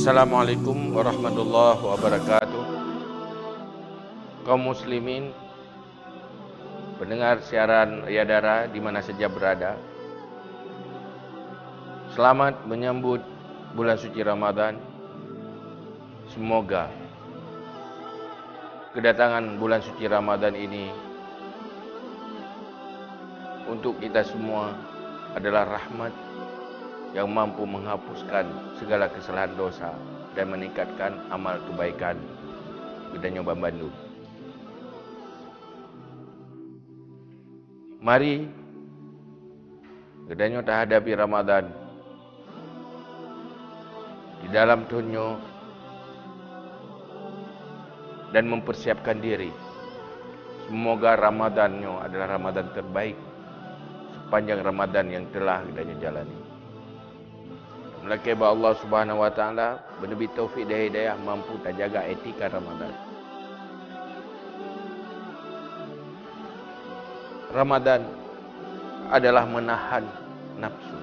Assalamualaikum warahmatullahi wabarakatuh. Kaum muslimin, pendengar siaran Riyadara di mana saja berada, selamat menyambut bulan suci Ramadan. Semoga kedatangan bulan suci Ramadan ini untuk kita semua adalah rahmat yang mampu menghapuskan segala kesalahan dosa dan meningkatkan amal kebaikan kita nyoba Bandung. Mari kita nyoba hadapi Ramadan di dalam tunyo dan mempersiapkan diri. Semoga Ramadannya adalah Ramadan terbaik sepanjang Ramadan yang telah kita jalani. Melaka Allah Subhanahu wa taala benebi taufik dan hidayah mampu terjaga etika Ramadan. Ramadan adalah menahan nafsu.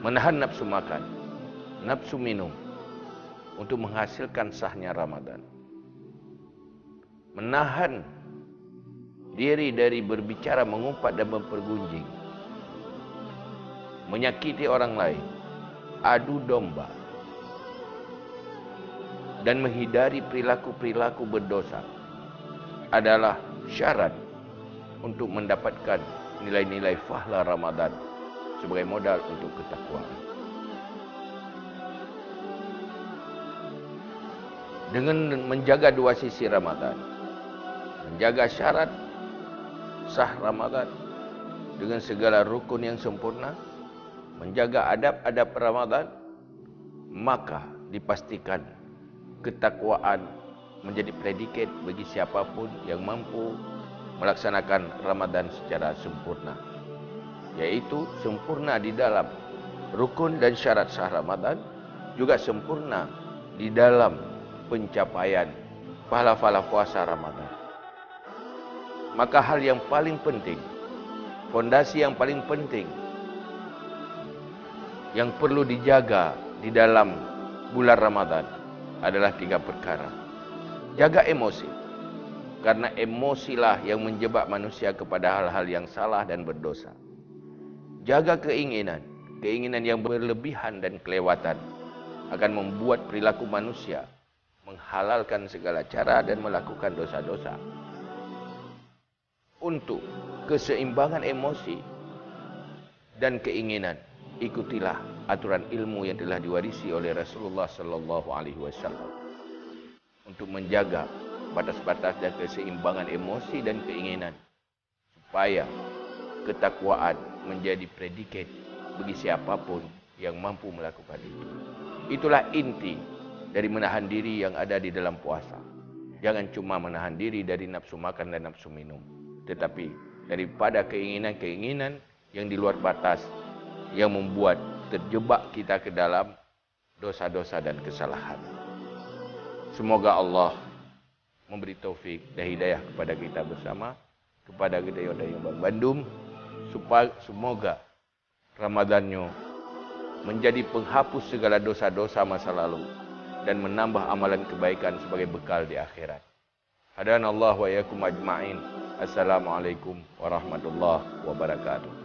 Menahan nafsu makan, nafsu minum untuk menghasilkan sahnya Ramadan. Menahan diri dari berbicara, mengumpat dan mempergunjing. Menyakiti orang lain, adu domba, dan menghindari perilaku-perilaku berdosa adalah syarat untuk mendapatkan nilai-nilai fahla Ramadan sebagai modal untuk ketakwaan. Dengan menjaga dua sisi Ramadan, menjaga syarat sah Ramadan dengan segala rukun yang sempurna, menjaga adab-adab Ramadan, maka dipastikan ketakwaan menjadi predikat bagi siapapun yang mampu melaksanakan Ramadan secara sempurna, yaitu sempurna di dalam rukun dan syarat sah Ramadan, juga sempurna di dalam pencapaian pahala-pahala puasa Ramadan. Maka hal yang paling penting, fondasi yang paling penting yang perlu dijaga di dalam bulan Ramadan adalah 3 perkara. Jaga emosi, karena emosilah yang menjebak manusia kepada hal-hal yang salah dan berdosa. Jaga keinginan, keinginan yang berlebihan dan kelewatan akan membuat perilaku manusia menghalalkan segala cara dan melakukan dosa-dosa. Untuk keseimbangan emosi dan keinginan, ikutilah aturan ilmu yang telah diwarisi oleh Rasulullah sallallahu alaihi wasallam untuk menjaga batas-batas dan keseimbangan emosi dan keinginan supaya ketakwaan menjadi predikat bagi siapapun yang mampu melakukan itu. Itulah inti dari menahan diri yang ada di dalam puasa. Jangan cuma menahan diri dari nafsu makan dan nafsu minum, tetapi daripada keinginan-keinginan yang di luar batas yang membuat terjebak kita ke dalam dosa-dosa dan kesalahan. Semoga Allah memberi taufik dan hidayah kepada kita bersama, kepada kita yang ada yang Bandung, supaya semoga Ramadannya menjadi penghapus segala dosa-dosa masa lalu dan menambah amalan kebaikan sebagai bekal di akhirat. Hadanallahu wa iyyakum ajma'in. Assalamualaikum warahmatullahi wabarakatuh.